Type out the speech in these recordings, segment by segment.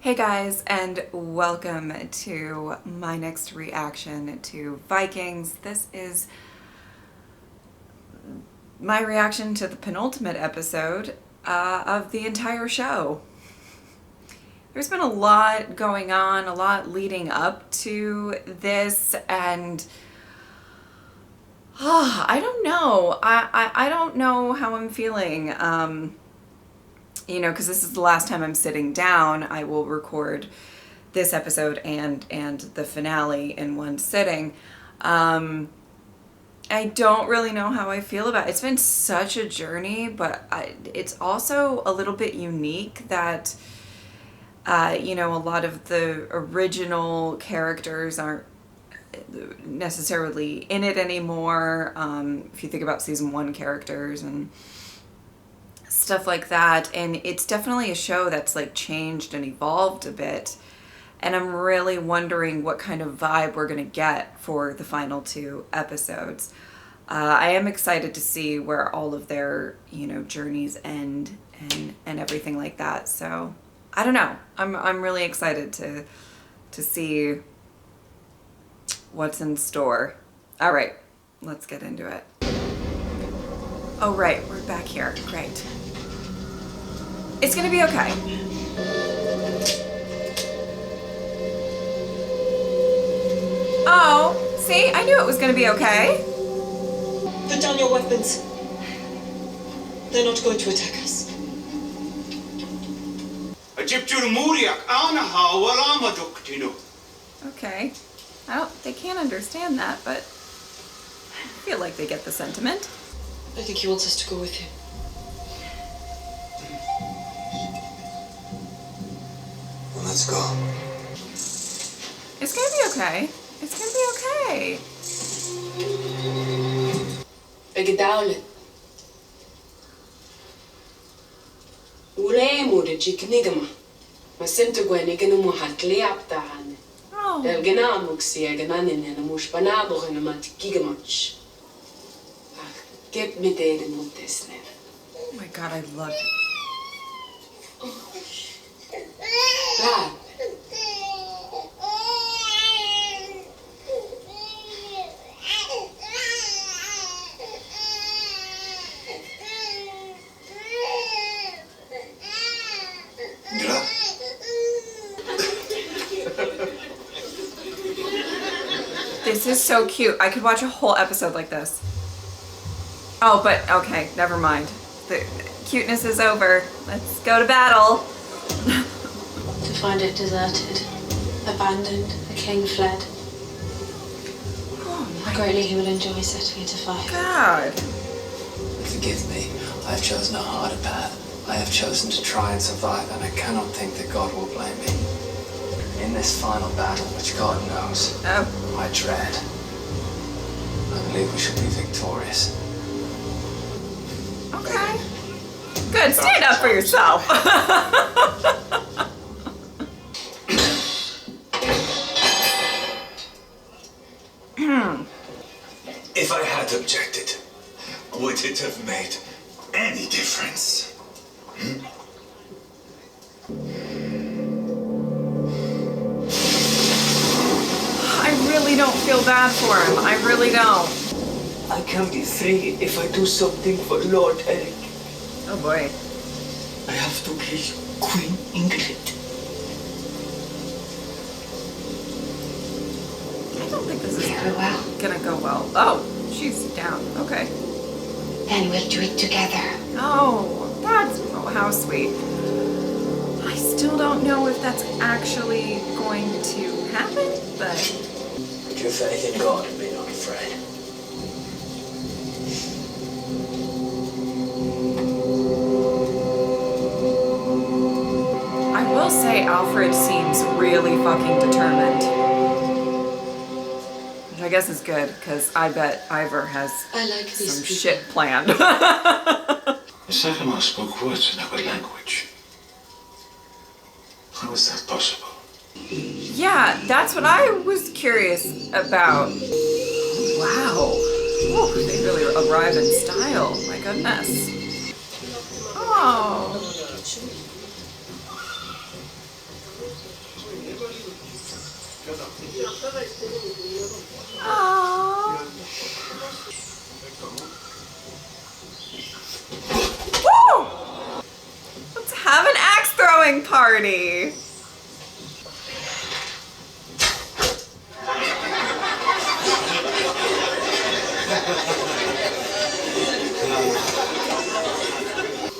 Hey guys, and welcome to my next reaction to Vikings. This is my reaction to the penultimate episode of the entire show. There's been a lot going on, a lot leading up to this, and I don't know. I don't know how I'm feeling. You know, because this is the last time I'm sitting down. I will record this episode and the finale in one sitting. I don't really know how I feel about it. It's been such a journey, but it's also a little bit unique that, you know, a lot of the original characters aren't necessarily in it anymore. If you think about season 1 characters and stuff like that, and it's definitely a show that's like changed and evolved a bit, and I'm really wondering what kind of vibe we're gonna get for the final 2 episodes. I am excited to see where all of their, you know, journeys end and everything like that. So I don't know. I'm really excited to see what's in store. All right, let's get into it. Oh right, we're back here. Great. It's gonna be okay. Oh, see? I knew it was gonna be okay. Put down your weapons. They're not going to attack us. Okay. They can't understand that, but I feel like they get the sentiment. I think he wants us to go with him. Well, let's go. It's gonna be okay. It's gonna be okay. Begdaulet. Ulemude jiknigama. Masimtu gweniganu hatliaptahan. Oh. Delgenamuxia genanin and a mushpanabo and a matgigamach. Get me there the Montesner. Oh my god, I love it. Glad. This is so cute. I could watch a whole episode like this. Oh, but okay, never mind. The cuteness is over. Let's go to battle. To find it deserted, abandoned, the king fled. Oh my Greatly he will enjoy setting it afire. god. Forgive me. I have chosen a harder path. I have chosen to try and survive, and I cannot think that God will blame me. In this final battle, which God knows, Oh. I dread, I believe we shall be victorious. Okay. Good. Stand up for yourself. If I had objected, would it have made any difference? I really don't feel bad for him. I really don't. I can be free if I do something for Lord Eric. Oh boy. I have to kill Queen Ingrid. I don't think this is Very well. gonna go well. Oh, she's down. Okay. Then we'll do it together. Oh, how sweet. I still don't know if that's actually going to happen, but Put your faith in God and be not afraid. I will say Alfred seems really fucking determined. Which I guess is good, because I bet Ivar has I like these some people. shit planned. The Sagamore spoke words in our language. How is that possible? Yeah, that's what I was curious about. Wow. Oh, they really arrive in style. My goodness. Oh. Aww. Woo! Let's have an axe throwing party.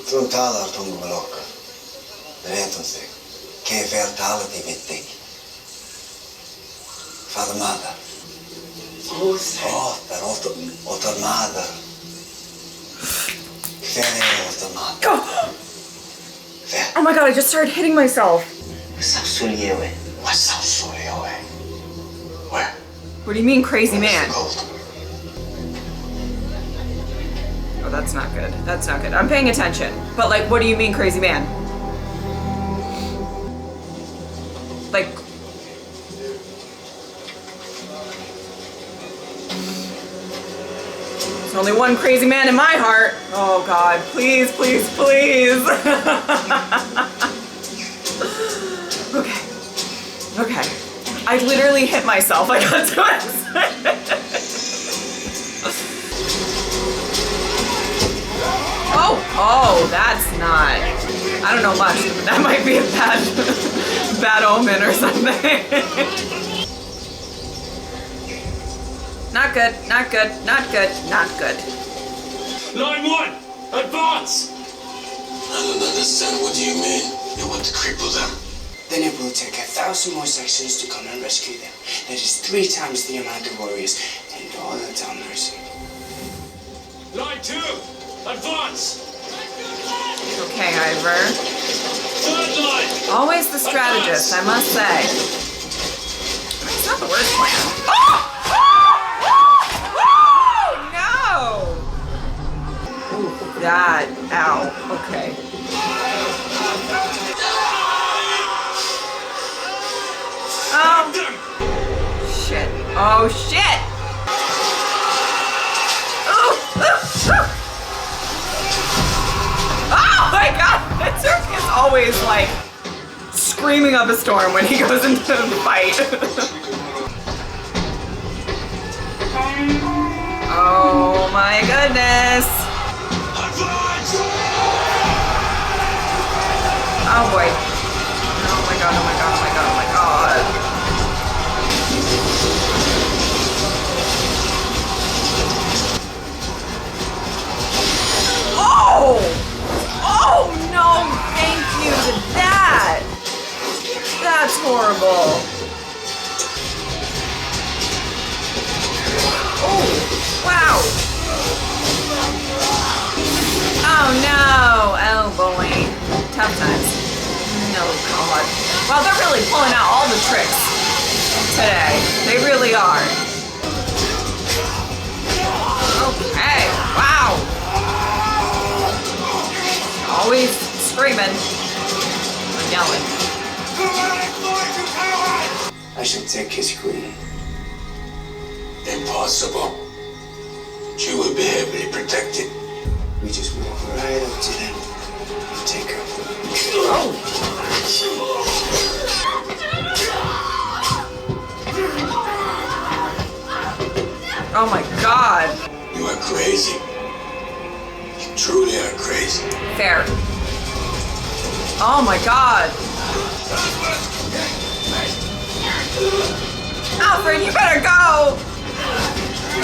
Från talar tungbolok. Det vet hon sig. Kan fel talet i vittig. Father mother. Åter mother. Oh my god, I just started hitting myself. Where? What do you mean, crazy man? Oh, that's not good. That's not good. I'm paying attention. But, like, what do you mean, crazy man? Like... There's only one crazy man in my heart. Oh, God. Please, please, please. Okay. Okay. I literally hit myself. I got so excited. Oh, that's not. I don't know much, but that might be a bad omen or something. Not good, not good, not good, not good. Line 1, advance! I don't understand. What do you mean? You want to cripple them? Then it will take 1,000 more sections to come and rescue them. That is 3 times the amount of warriors and all that's on mercy. Line 2, advance! Okay, Ivar. Third line! Always the strategist, I must say. It's not the worst plan. Oh! No! Ooh, that, ow, okay. Oh, shit. Oh, shit! Ooh, ooh, ooh. Oh my god! Turk is always like screaming up a storm when he goes into the fight. Oh my goodness! Oh boy. Oh my god, oh my god, oh my god, oh my god. Oh! Oh no, thank you to that! That's horrible. Oh, wow. Oh no, oh boy. Tough times. No god. Wow, they're really pulling out all the tricks today. They really are. Okay, wow. Always screaming or yelling. I shall take his queen. Impossible. She will be heavily protected. We just walk right up to them and take her. Oh. Oh my god. You are crazy. You truly are crazy. Fair. Oh my god. Alfred, you better go.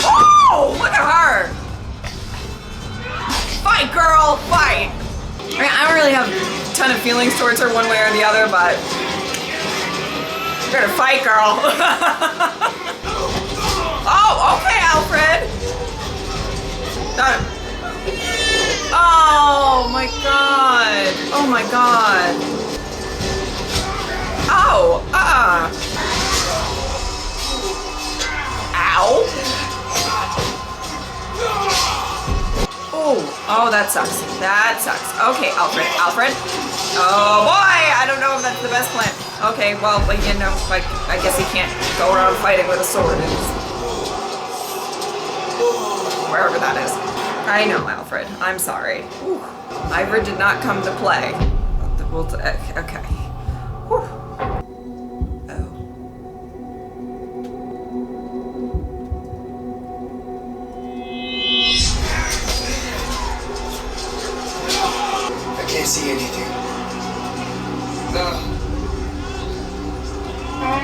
Oh, look at her. Fight, girl, fight. I mean, I don't really have a ton of feelings towards her one way or the other, but you better fight, girl. Oh, okay, Alfred. Oh my god. Oh my god. Oh, Ow. Oh, that sucks. That sucks. Okay, Alfred. Oh boy, I don't know if that's the best plan. Okay, well, you know, like, I guess he can't go around fighting with a sword. Wherever that is. I know, Alfred. I'm sorry. Whew. Ivar did not come to play. Okay. Whew. Oh.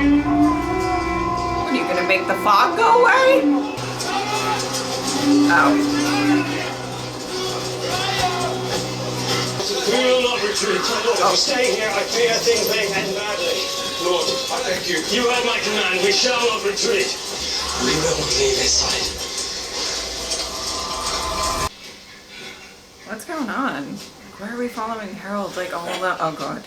What, are you gonna make the fog go away? Oh. We will not retreat, my lord. If we stay here, I fear things may end badly. Lord, I thank you. You heard my command. We shall not retreat. We will not leave this side. What's going on? Why are we following Harold like all the... Oh god.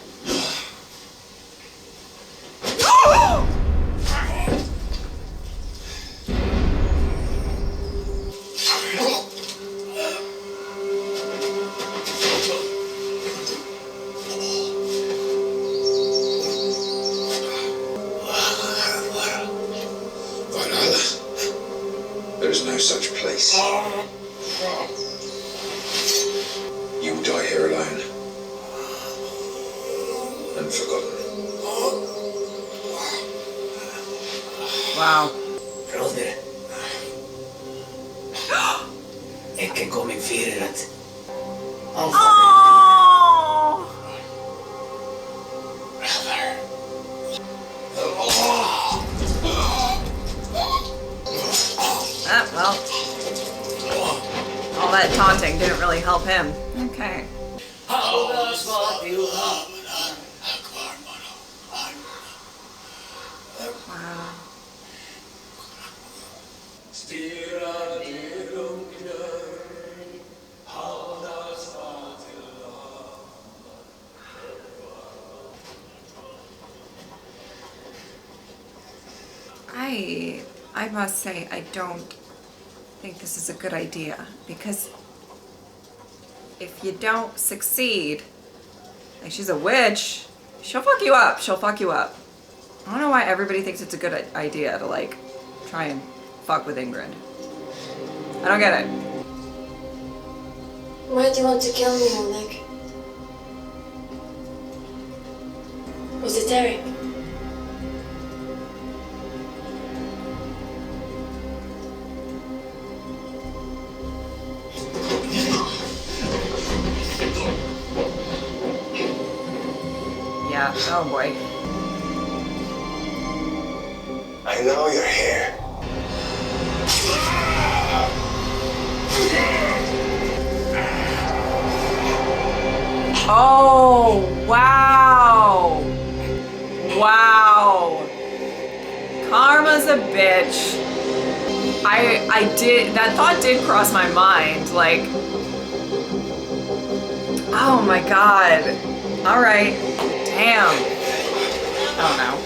There is no such place. You will die here alone. Unforgotten. Wow. Brother. Jeg kan komme i firerett. Alfred. Oh! Brother. Well. All that taunting didn't really help him. Okay. Wow. I must say, I don't think this is a good idea, because if you don't succeed, like, she's a witch, she'll fuck you up. She'll fuck you up. I don't know why everybody thinks it's a good idea to like try and fuck with Ingrid. I don't get it. Why do you want to kill me, Oleg? Was it Eric? Yeah, oh boy. I know you're here. Oh, wow. Wow. Karma's a bitch. That thought did cross my mind, like, oh my god. All right. Damn. I don't know.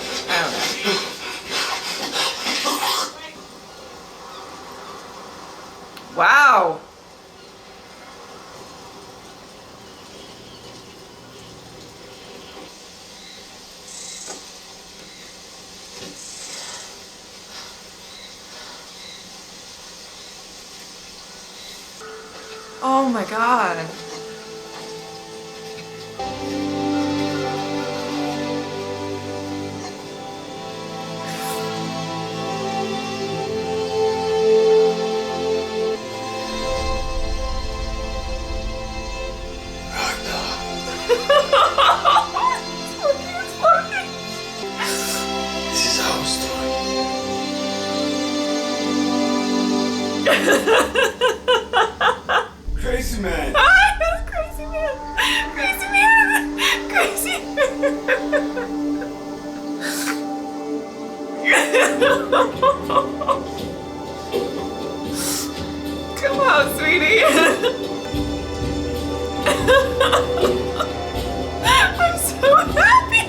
Wow. Oh my god. This is our story. Crazy man. Crazy man. Crazy man. Crazy man. Come on, sweetie. I'm so happy.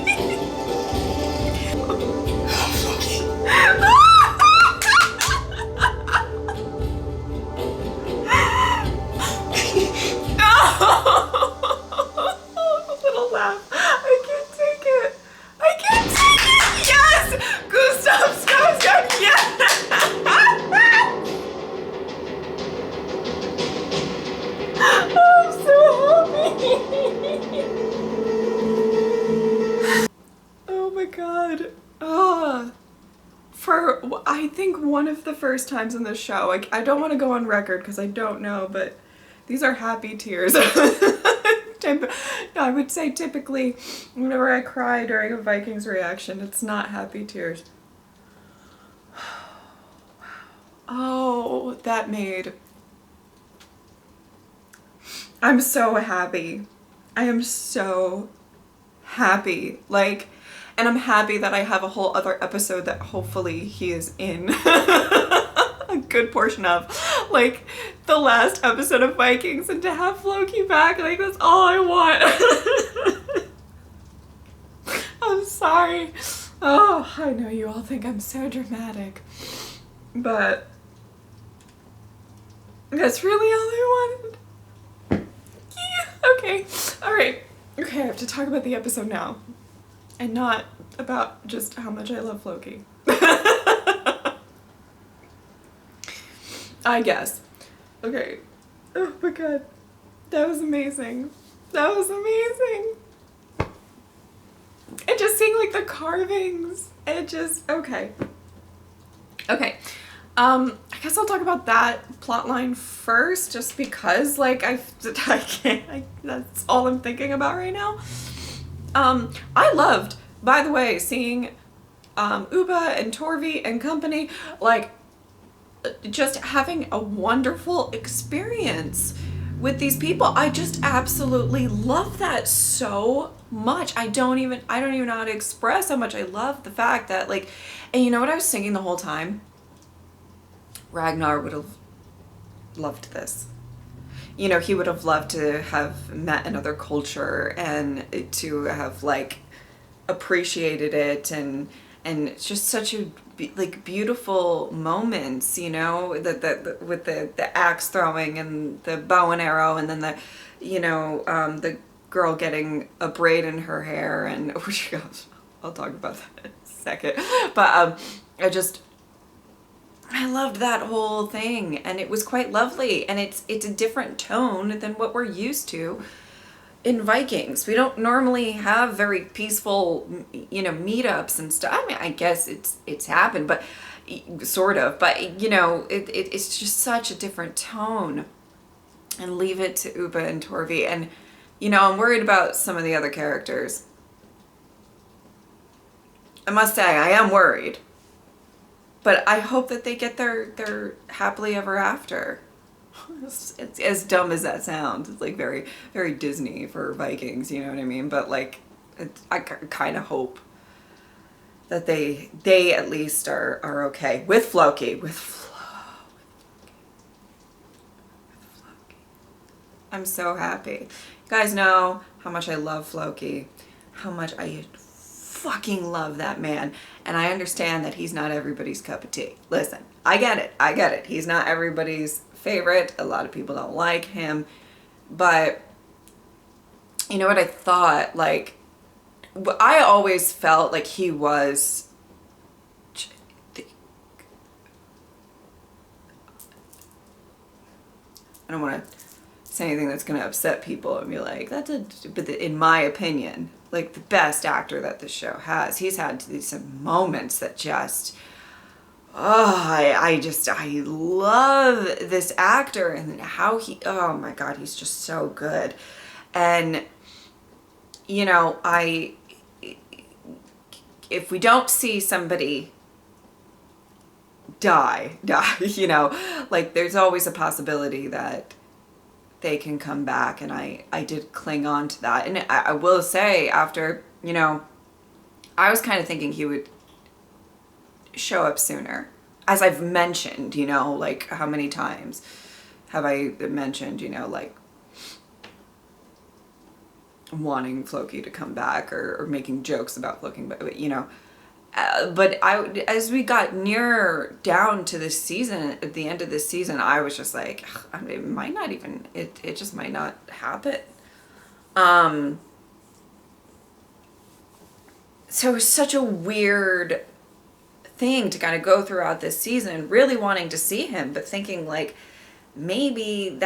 Floki. Little laugh. I can't take it. I can't take it. Yes! Gustav Skarsgård. Yes! I'm so happy. Oh my god. For I think one of the first times in the show, I don't want to go on record because I don't know, but these are happy tears. I would say typically whenever I cry during a Vikings reaction, it's not happy tears. Oh, that made... I'm so happy. I am so happy. Like, and I'm happy that I have a whole other episode that hopefully he is in a good portion of. Like, the last episode of Vikings, and to have Floki back, like, that's all I want. I'm sorry. Oh, I know you all think I'm so dramatic, but that's really all I wanted. Yeah, okay, all right. Okay, I have to talk about the episode now, and not about just how much I love Floki. I guess. Okay. Oh my god. That was amazing. That was amazing. And just seeing like the carvings. It just, okay. Okay. I guess I'll talk about that plot line first, just because like I can't, that's all I'm thinking about right now. I loved, by the way, seeing Uba and Torvi and company, like, just having a wonderful experience with these people. I just absolutely love that so much. I don't even know how to express how much I love the fact that, like, and you know what I was thinking the whole time? Ragnar would have loved this. You know, he would have loved to have met another culture and to have like appreciated it, and it's just such a like beautiful moments, you know, with the axe throwing and the bow and arrow, and then the, you know, the girl getting a braid in her hair, and oh gosh, I'll talk about that in a second. But I loved that whole thing, and it was quite lovely, and it's a different tone than what we're used to in Vikings. We don't normally have very peaceful, you know, meetups and stuff. I mean, I guess it's happened, but sort of, but you know, it's just such a different tone. And leave it to Uba and Torvi, and you know, I'm worried about some of the other characters. I must say, I am worried. But I hope that they get their happily ever after. It's as dumb as that sounds. It's like very, very Disney for Vikings, you know what I mean? But like, I kind of hope that they at least are okay with Floki. With Floki. I'm so happy. You guys know how much I love Floki. How much I fucking love that man, and I understand that he's not everybody's cup of tea. Listen, I get it. He's not everybody's favorite. A lot of people don't like him, but you know what I thought? Like, I always felt like he was I don't want to say anything that's going to upset people and be like, but in my opinion, like the best actor that this show has. He's had some moments that just, I love this actor and how he, oh my God, he's just so good. And, you know, if we don't see somebody die, you know, like there's always a possibility that they can come back, and I did cling on to that. And I will say, after, you know, I was kind of thinking he would show up sooner. As I've mentioned, you know, like how many times have I mentioned, you know, like wanting Floki to come back or making jokes about Floki, but you know, but as we got nearer down to this season, at the end of this season, I was just like, it might not even, it just might not happen. So it was such a weird thing to kind of go throughout this season, really wanting to see him, but thinking like, maybe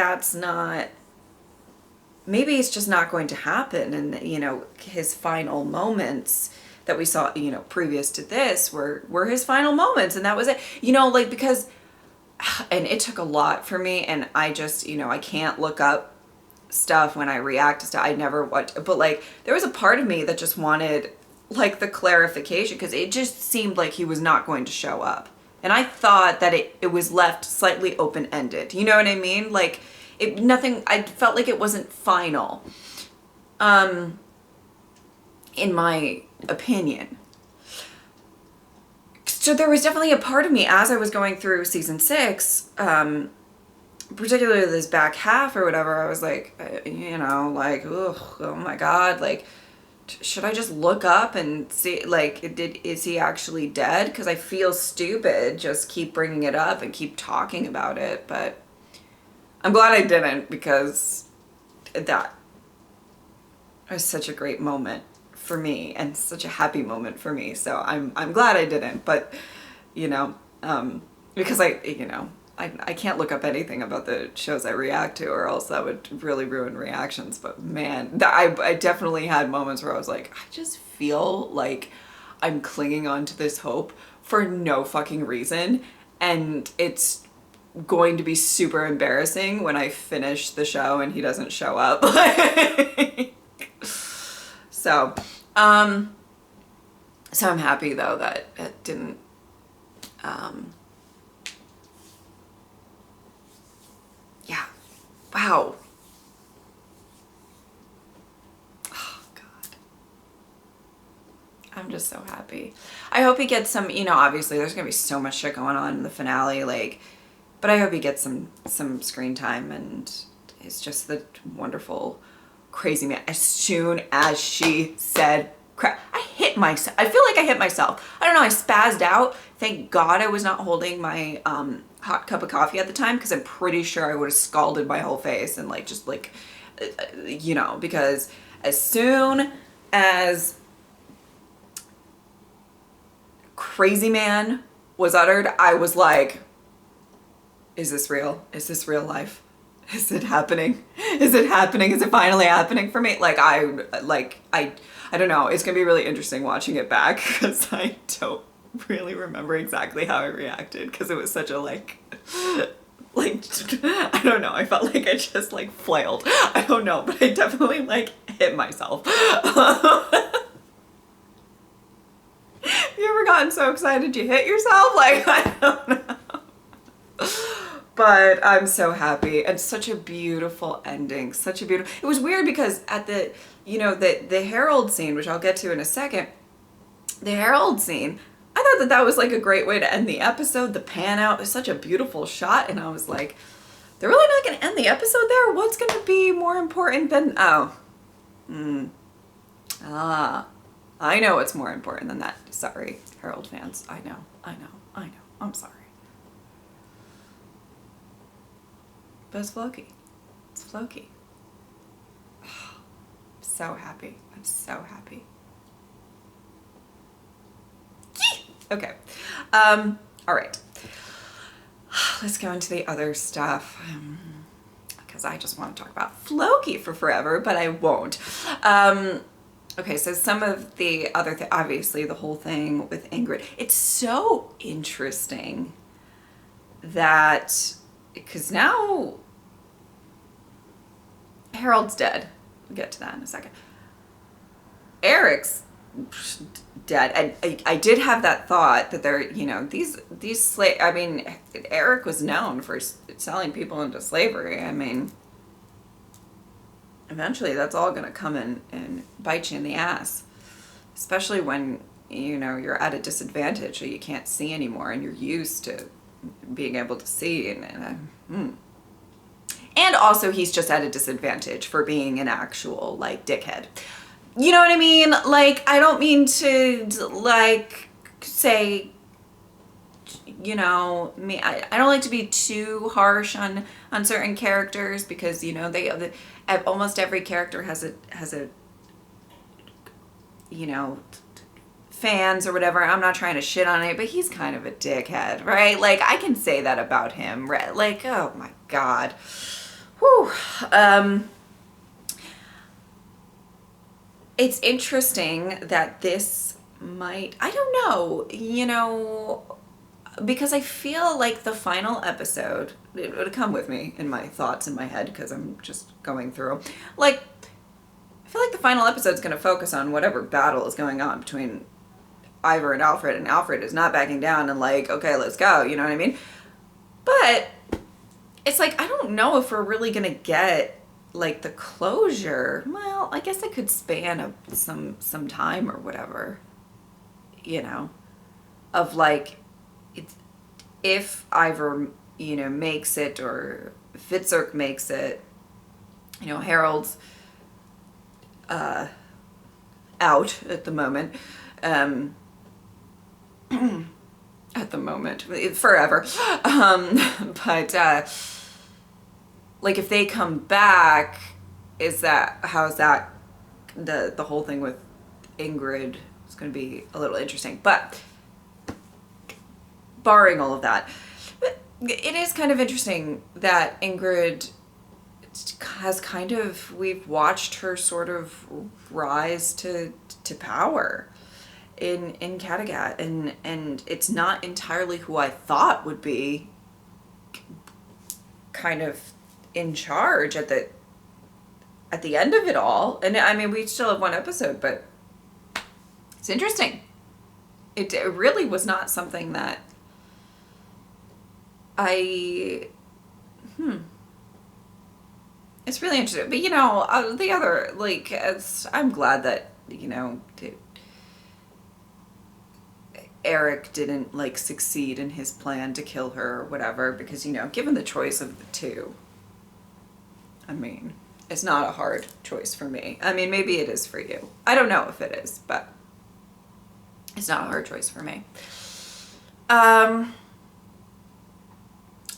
it's just not going to happen. And, you know, his final moments that we saw, you know, previous to this were his final moments, and that was it. You know, like, because, and it took a lot for me, and I just, you know, I can't look up stuff when I react to stuff. I never watch, but like there was a part of me that just wanted like the clarification, because it just seemed like he was not going to show up. And I thought that it was left slightly open-ended. You know what I mean? Like I felt like it wasn't final. In my opinion. So there was definitely a part of me as I was going through season 6, particularly this back half or whatever, I was like, like, ugh, oh my God, like, should I just look up and see, like, is he actually dead? Because I feel stupid just keep bringing it up and keep talking about it, but I'm glad I didn't, because that was such a great moment for me and such a happy moment for me. So I'm glad I didn't, but because I can't look up anything about the shows I react to, or else that would really ruin reactions. But man, I definitely had moments where I was like, I just feel like I'm clinging on to this hope for no fucking reason, and it's going to be super embarrassing when I finish the show and he doesn't show up. So I'm happy though that it didn't, yeah, wow. Oh God. I'm just so happy. I hope he gets some, obviously there's gonna be so much shit going on in the finale, like, but I hope he gets some screen time, and is just the wonderful crazy man. As soon as she said crap, I hit myself. I feel like I hit myself. I don't know, I spazzed out. Thank God I was not holding my hot cup of coffee at the time, because I'm pretty sure I would have scalded my whole face and like just like because as soon as crazy man was uttered, I was like, is this real? Is this real life? Is it happening? Is it happening? Is it finally happening for me? Like I don't know. It's gonna be really interesting watching it back, because I don't really remember exactly how I reacted, because it was such a like I don't know. I felt like I just like flailed. I don't know, but I definitely like hit myself. Have you ever gotten so excited you hit yourself? Like, I don't know. But I'm so happy, and such a beautiful ending. Such a beautiful. It was weird because at the, the Herald scene, which I'll get to in a second, the Herald scene, I thought that was like a great way to end the episode. The pan out was such a beautiful shot, and I was like, they're really not going to end the episode there? What's going to be more important than, I know what's more important than that. Sorry, Herald fans. I know. I'm sorry. But it's Floki. It's Floki. I'm so happy. I'm so happy. Yee! Okay. All right. Let's go into the other stuff. Because I just want to talk about Floki for forever, but I won't. Okay, so some of the other obviously the whole thing with Ingrid. It's so interesting that, because now Harold's dead. We'll get to that in a second. Eric's dead. And I did have that thought that they're, these slave, I mean, Eric was known for selling people into slavery. I mean, eventually that's all going to come in and bite you in the ass, especially when, you're at a disadvantage, so you can't see anymore and you're used to being able to see. And also he's just at a disadvantage for being an actual, like, dickhead. You know what I mean? Like, I don't mean to, like, say, me. I don't like to be too harsh on certain characters, because, almost every character has a fans or whatever. I'm not trying to shit on it, but he's kind of a dickhead, right? Like, I can say that about him, right? Like, oh my God. Whew. It's interesting that this might, I don't know, because I feel like the final episode, it would come with me in my thoughts in my head because I'm just going through. Like, I feel like the final episode's going to focus on whatever battle is going on between Ivar and Alfred is not backing down and like, okay, let's go, you know what I mean? But it's like, I don't know if we're really going to get like the closure. Well, I guess it could span some time or whatever, you know, of like, if Ivar, you know, makes it, or Fitzurk makes it, you know, Harold's out at the moment. At the moment, forever. But like if they come back, how's that, the whole thing with Ingrid is going to be a little interesting. But barring all of that, it is kind of interesting that Ingrid has kind of, we've watched her sort of rise to power in Kattegat, and it's not entirely who I thought would be kind of in charge at the end of it all. And I mean, we still have one episode, but it's interesting. It really was not something that it's really interesting. But you know, the other, like, I'm glad that, you know, Eric didn't like succeed in his plan to kill her or whatever, because, you know, given the choice of the two, I mean, it's not a hard choice for me. I mean, maybe it is for you. I don't know if it is, but it's not a hard choice for me.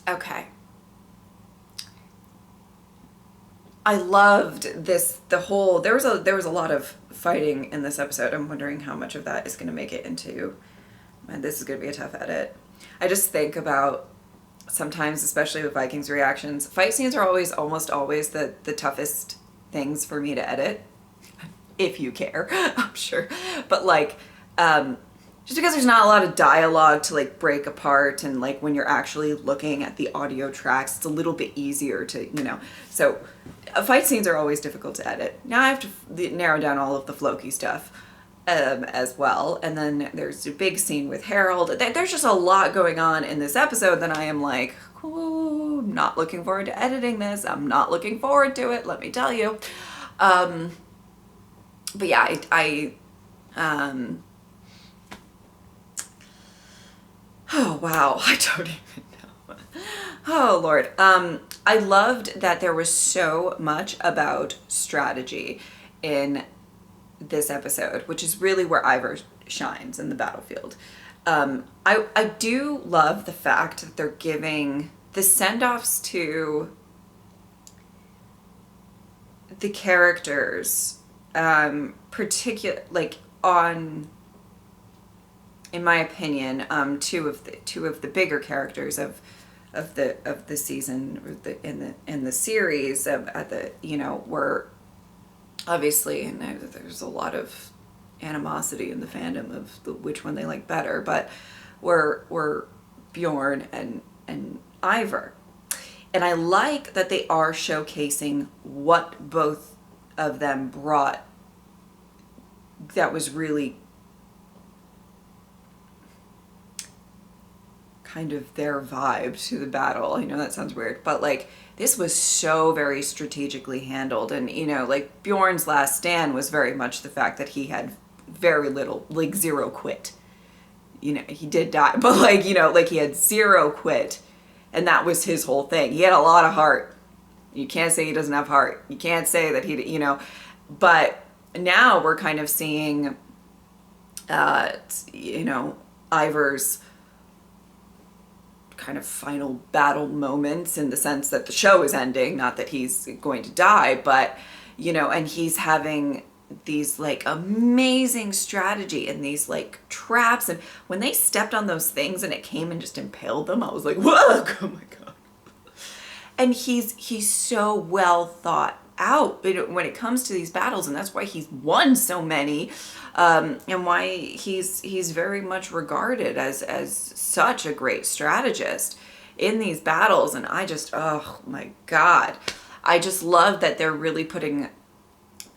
Okay. I loved this, there was a lot of fighting in this episode. I'm wondering how much of that is going to make it into, and this is going to be a tough edit. I just think about sometimes, especially with Vikings reactions, fight scenes are almost always the toughest things for me to edit, if you care, I'm sure. But like, just because there's not a lot of dialogue to like break apart, and like when you're actually looking at the audio tracks, it's a little bit easier to, you know, so fight scenes are always difficult to edit. Now I have to narrow down all of the Floki stuff as well. And then there's a big scene with Harold. There's just a lot going on in this episode that I am like, oh, I'm not looking forward to editing this. I'm not looking forward to it, let me tell you. But yeah, oh wow, I don't even know. Oh Lord. I loved that there was so much about strategy in this episode, which is really where Ivar shines in the battlefield. I do love the fact that they're giving the send-offs to the characters, like in my opinion, two of the bigger characters of the season, or in the series, at the, you know, were obviously, and there's a lot of animosity in the fandom of which one they like better, but were Bjorn and Ivar. And I like that they are showcasing what both of them brought that was really kind of their vibe to the battle. I know that sounds weird, but like, this was so very strategically handled. And, you know, like Bjorn's last stand was very much the fact that he had very little, like zero quit. You know, he did die, but like, you know, like he had zero quit. And that was his whole thing. He had a lot of heart. You can't say he doesn't have heart. You can't say that he, you know, but now we're kind of seeing, you know, Ivar's kind of final battle moments, in the sense that the show is ending, not that he's going to die, but, you know, and he's having these like amazing strategy and these like traps, and when they stepped on those things and it came and just impaled them, I was like, whoa, oh my god. And he's so well thought out when it comes to these battles, and that's why he's won so many, and why he's very much regarded as such a great strategist, in these battles. And I just, oh my God, I just love that they're really putting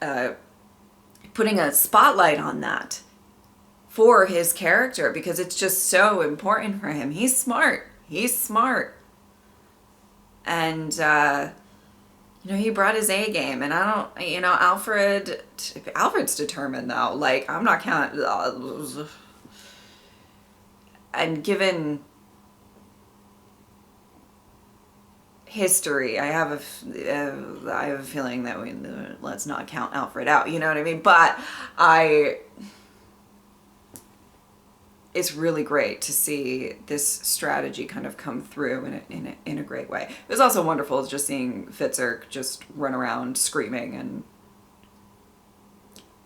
a spotlight on that for his character, because it's just so important for him. He's smart. And, he brought his A game, and I don't, Alfred's determined though. Like, I'm not counting, and given history, I have a feeling that let's not count Alfred out, you know what I mean? But it's really great to see this strategy kind of come through in a great way. It was also wonderful just seeing Fitzurk just run around screaming and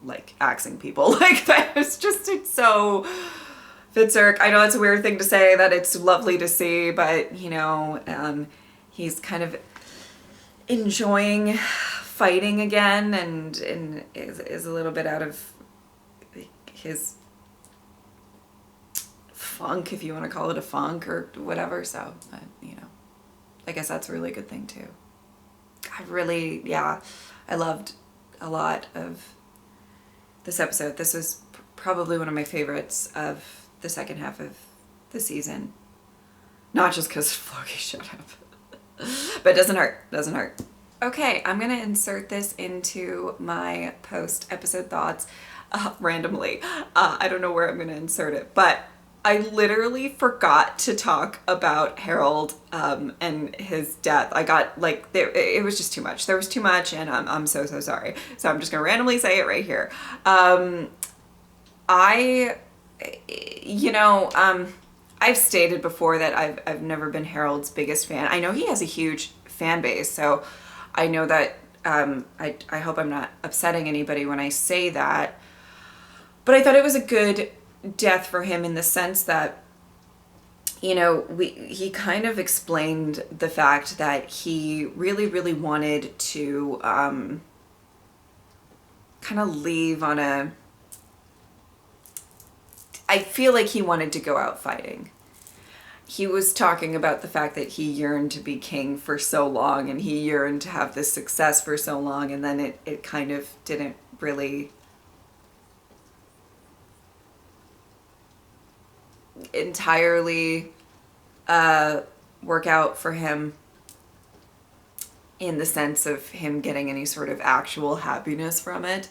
like axing people like that. It's so Fitzurk. I know it's a weird thing to say, that it's lovely to see, but he's kind of enjoying fighting again, and is a little bit out of his funk, if you want to call it a funk or whatever. So, I guess that's a really good thing too. I loved a lot of this episode. This was probably one of my favorites of the second half of the season. Not just because Floki showed up, but it doesn't hurt. Okay, I'm gonna insert this into my post-episode thoughts randomly. I don't know where I'm gonna insert it, but I literally forgot to talk about Harold and his death. I got it was just too much. There was too much, and I'm so sorry. So I'm just gonna randomly say it right here. I've stated before that I've never been Harold's biggest fan. I know he has a huge fan base, so I know that I hope I'm not upsetting anybody when I say that. But I thought it was a good death for him in the sense that, he kind of explained the fact that he really wanted to kind of leave on I feel like he wanted to go out fighting. He was talking about the fact that he yearned to be king for so long, and he yearned to have this success for so long, and then it kind of didn't really entirely work out for him in the sense of him getting any sort of actual happiness from it.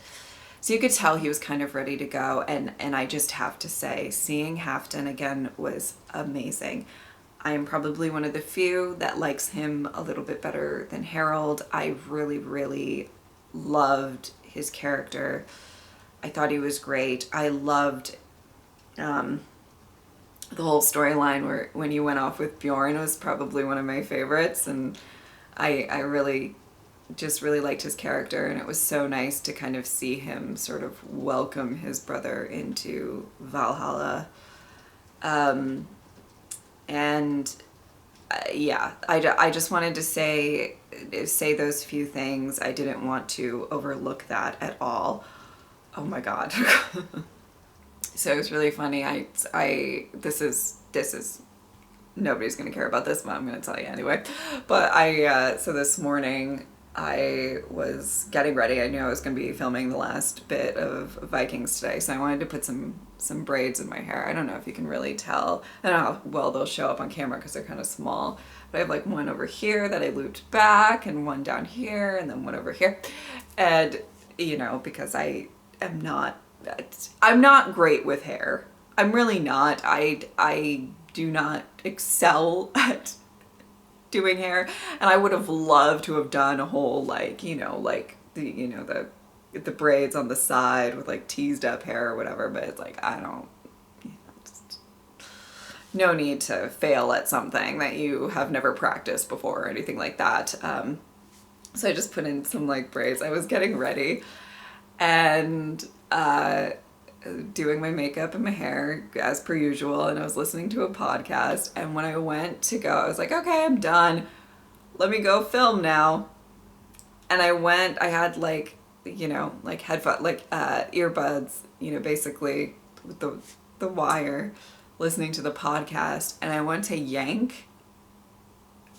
So you could tell he was kind of ready to go, and I just have to say, seeing Halfdan again was amazing. I am probably one of the few that likes him a little bit better than Harold. I really loved his character. I thought he was great. I loved the whole storyline where when he went off with Bjorn was probably one of my favorites, and I really liked his character, and it was so nice to kind of see him sort of welcome his brother into Valhalla. I just wanted to say those few things. I didn't want to overlook that at all. Oh my God. So it was really funny. This is nobody's gonna care about this, but I'm gonna tell you anyway. But so this morning I was getting ready. I knew I was gonna be filming the last bit of Vikings today, so I wanted to put some braids in my hair. I don't know if you can really tell. I don't know how well they'll show up on camera because they're kind of small. But I have like one over here that I looped back, and one down here, and then one over here. And because I'm not great with hair. I'm really not. I do not excel at doing hair, and I would have loved to have done a whole the braids on the side with like teased up hair or whatever, but it's like I don't no need to fail at something that you have never practiced before or anything like that. So I just put in some like braids. I was getting ready and doing my makeup and my hair as per usual, and I was listening to a podcast, and when I went to go, I was like, okay, I'm done, let me go film now. And I had like headphone, earbuds, basically with the wire, listening to the podcast, and I went to yank,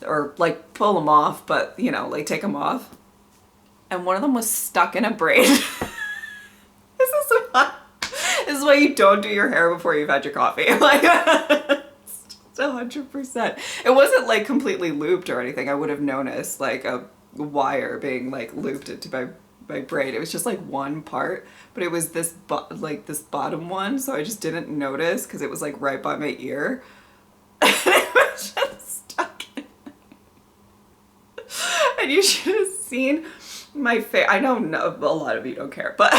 or like pull them off, but you know, like take them off. And one of them was stuck in a braid. This is why you don't do your hair before you've had your coffee. Like, 100%. It wasn't like completely looped or anything. I would have noticed like a wire being like looped into my braid. It was just like one part, but it was this this bottom one, so I just didn't notice because it was like right by my ear. And it was just stuck in. And you should have seen my face. I know a lot of you don't care, but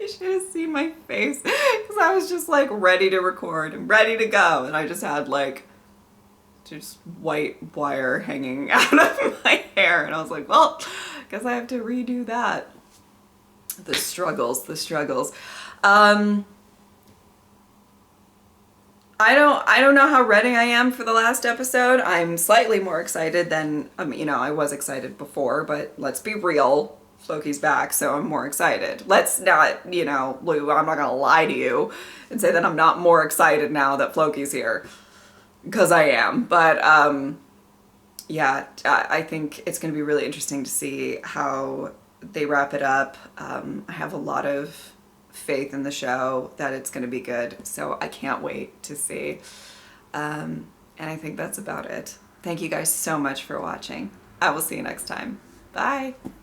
you should have seen my face because I was just like ready to record and ready to go, and I just had like just white wire hanging out of my hair, and I was like, well, guess I have to redo that. The struggles. I don't know how ready I am for the last episode. I'm slightly more excited than, you know, I was excited before, but let's be real. Floki's back, so I'm more excited. Let's not, you know, I'm not gonna lie to you and say that I'm not more excited now that Floki's here, because I am. But yeah, I think it's gonna be really interesting to see how they wrap it up. I have a lot of faith in the show that it's gonna be good, so I can't wait to see. And I think that's about it. Thank you guys so much for watching. I will see you next time. Bye.